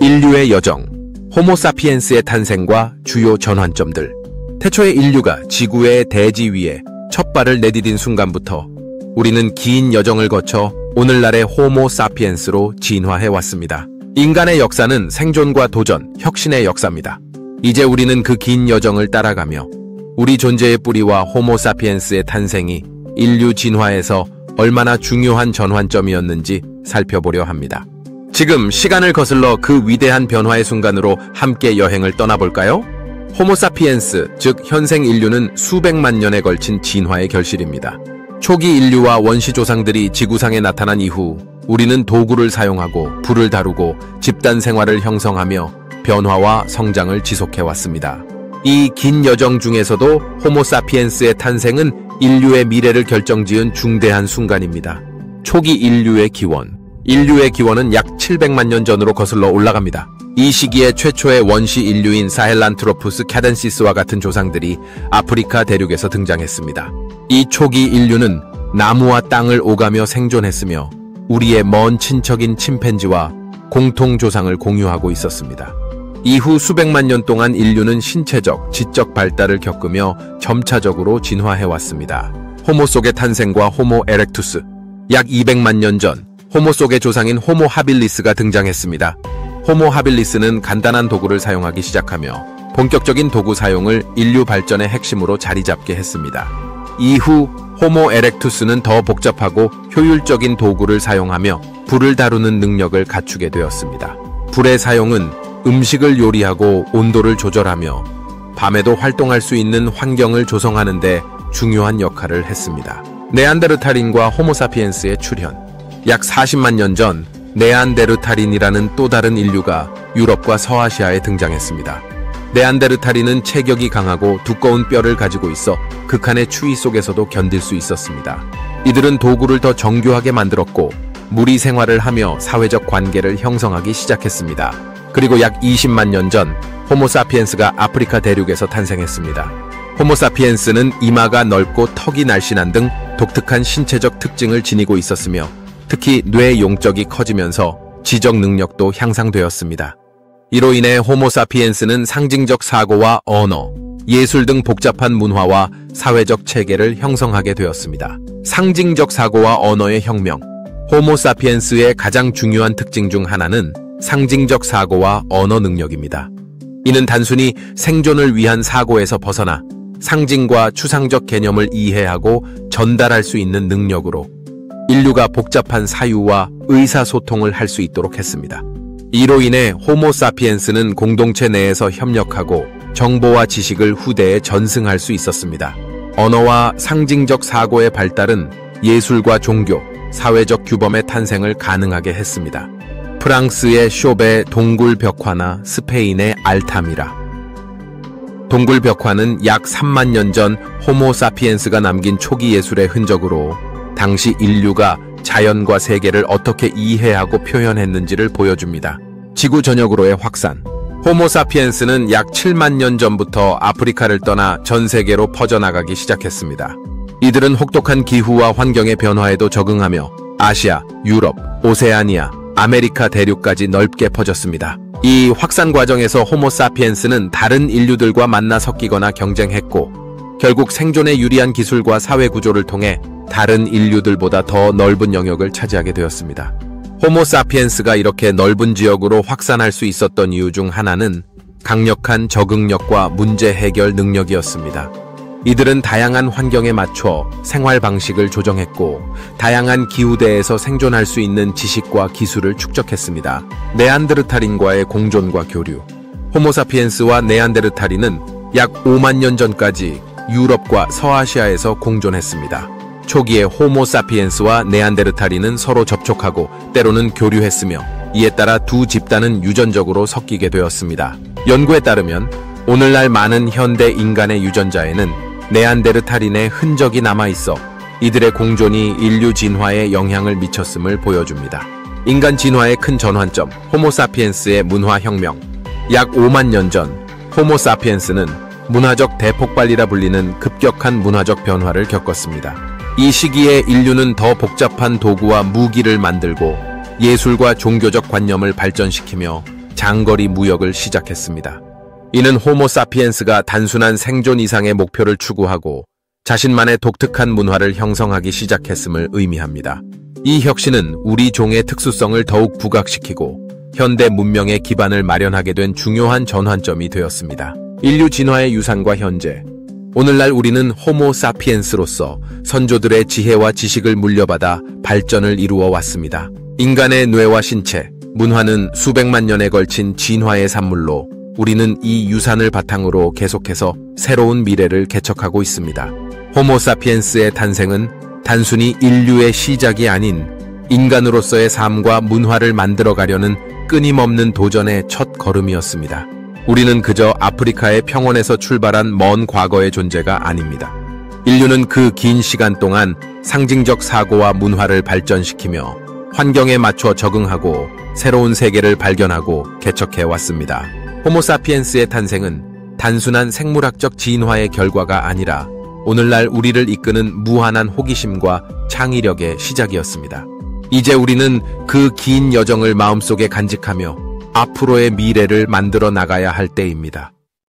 인류의 여정, 호모사피엔스의 탄생과 주요 전환점들. 태초의 인류가 지구의 대지 위에 첫 발을 내디딘 순간부터 우리는 긴 여정을 거쳐 오늘날의 호모사피엔스로 진화해왔습니다. 인간의 역사는 생존과 도전, 혁신의 역사입니다. 이제 우리는 그 긴 여정을 따라가며 우리 존재의 뿌리와 호모사피엔스의 탄생이 인류 진화에서 얼마나 중요한 전환점이었는지 살펴보려 합니다. 지금 시간을 거슬러 그 위대한 변화의 순간으로 함께 여행을 떠나볼까요? 호모사피엔스, 즉 현생 인류는 수백만 년에 걸친 진화의 결실입니다. 초기 인류와 원시 조상들이 지구상에 나타난 이후 우리는 도구를 사용하고 불을 다루고 집단 생활을 형성하며 변화와 성장을 지속해왔습니다. 이 긴 여정 중에서도 호모사피엔스의 탄생은 인류의 미래를 결정지은 중대한 순간입니다. 초기 인류의 기원. 인류의 기원은 약 700만 년 전으로 거슬러 올라갑니다. 이 시기에 최초의 원시 인류인 사헬란트로푸스 카덴시스와 같은 조상들이 아프리카 대륙에서 등장했습니다. 이 초기 인류는 나무와 땅을 오가며 생존했으며 우리의 먼 친척인 침팬지와 공통 조상을 공유하고 있었습니다. 이후 수백만 년 동안 인류는 신체적, 지적 발달을 겪으며 점차적으로 진화해왔습니다. 호모 속의 탄생과 호모 에렉투스. 약 200만 년 전 호모 속의 조상인 호모 하빌리스가 등장했습니다. 호모 하빌리스는 간단한 도구를 사용하기 시작하며 본격적인 도구 사용을 인류 발전의 핵심으로 자리 잡게 했습니다. 이후 호모 에렉투스는 더 복잡하고 효율적인 도구를 사용하며 불을 다루는 능력을 갖추게 되었습니다. 불의 사용은 음식을 요리하고 온도를 조절하며 밤에도 활동할 수 있는 환경을 조성하는 데 중요한 역할을 했습니다. 네안데르탈인과 호모사피엔스의 출현. 약 40만 년 전 네안데르탈인이라는 또 다른 인류가 유럽과 서아시아에 등장했습니다. 네안데르탈인은 체격이 강하고 두꺼운 뼈를 가지고 있어 극한의 추위 속에서도 견딜 수 있었습니다. 이들은 도구를 더 정교하게 만들었고 무리 생활을 하며 사회적 관계를 형성하기 시작했습니다. 그리고 약 20만 년 전 호모사피엔스가 아프리카 대륙에서 탄생했습니다. 호모사피엔스는 이마가 넓고 턱이 날씬한 등 독특한 신체적 특징을 지니고 있었으며 특히 뇌 용적이 커지면서 지적 능력도 향상되었습니다. 이로 인해 호모사피엔스는 상징적 사고와 언어, 예술 등 복잡한 문화와 사회적 체계를 형성하게 되었습니다. 상징적 사고와 언어의 혁명. 호모사피엔스의 가장 중요한 특징 중 하나는 상징적 사고와 언어 능력입니다. 이는 단순히 생존을 위한 사고에서 벗어나 상징과 추상적 개념을 이해하고 전달할 수 있는 능력으로 인류가 복잡한 사유와 의사소통을 할 수 있도록 했습니다. 이로 인해 호모사피엔스는 공동체 내에서 협력하고 정보와 지식을 후대에 전승할 수 있었습니다. 언어와 상징적 사고의 발달은 예술과 종교, 사회적 규범의 탄생을 가능하게 했습니다. 프랑스의 쇼베 동굴 벽화나 스페인의 알타미라. 동굴 벽화는 약 3만 년 전 호모사피엔스가 남긴 초기 예술의 흔적으로 당시 인류가 자연과 세계를 어떻게 이해하고 표현했는지를 보여줍니다. 지구 전역으로의 확산. 호모사피엔스는 약 7만 년 전부터 아프리카를 떠나 전 세계로 퍼져나가기 시작했습니다. 이들은 혹독한 기후와 환경의 변화에도 적응하며 아시아, 유럽, 오세아니아, 아메리카 대륙까지 넓게 퍼졌습니다. 이 확산 과정에서 호모사피엔스는 다른 인류들과 만나 섞이거나 경쟁했고 결국 생존에 유리한 기술과 사회 구조를 통해 다른 인류들보다 더 넓은 영역을 차지하게 되었습니다. 호모사피엔스가 이렇게 넓은 지역으로 확산할 수 있었던 이유 중 하나는 강력한 적응력과 문제 해결 능력이었습니다. 이들은 다양한 환경에 맞춰 생활 방식을 조정했고 다양한 기후대에서 생존할 수 있는 지식과 기술을 축적했습니다. 네안데르탈인과의 공존과 교류. 호모사피엔스와 네안데르탈인은 약 5만 년 전까지 유럽과 서아시아에서 공존했습니다. 초기에 호모사피엔스와 네안데르탈인은 서로 접촉하고 때로는 교류했으며 이에 따라 두 집단은 유전적으로 섞이게 되었습니다. 연구에 따르면 오늘날 많은 현대 인간의 유전자에는 네안데르탈인의 흔적이 남아있어 이들의 공존이 인류 진화에 영향을 미쳤음을 보여줍니다. 인간 진화의 큰 전환점, 호모사피엔스의 문화혁명. 약 5만 년 전 호모사피엔스는 문화적 대폭발이라 불리는 급격한 문화적 변화를 겪었습니다. 이 시기에 인류는 더 복잡한 도구와 무기를 만들고 예술과 종교적 관념을 발전시키며 장거리 무역을 시작했습니다. 이는 호모사피엔스가 단순한 생존 이상의 목표를 추구하고 자신만의 독특한 문화를 형성하기 시작했음을 의미합니다. 이 혁신은 우리 종의 특수성을 더욱 부각시키고 현대 문명의 기반을 마련하게 된 중요한 전환점이 되었습니다. 인류 진화의 유산과 현재, 오늘날 우리는 호모사피엔스로서 선조들의 지혜와 지식을 물려받아 발전을 이루어 왔습니다. 인간의 뇌와 신체, 문화는 수백만 년에 걸친 진화의 산물로 우리는 이 유산을 바탕으로 계속해서 새로운 미래를 개척하고 있습니다. 호모사피엔스의 탄생은 단순히 인류의 시작이 아닌 인간으로서의 삶과 문화를 만들어가려는 끊임없는 도전의 첫 걸음이었습니다. 우리는 그저 아프리카의 평원에서 출발한 먼 과거의 존재가 아닙니다. 인류는 그 긴 시간 동안 상징적 사고와 문화를 발전시키며 환경에 맞춰 적응하고 새로운 세계를 발견하고 개척해 왔습니다. 호모사피엔스의 탄생은 단순한 생물학적 진화의 결과가 아니라 오늘날 우리를 이끄는 무한한 호기심과 창의력의 시작이었습니다. 이제 우리는 그 긴 여정을 마음속에 간직하며 앞으로의 미래를 만들어 나가야 할 때입니다.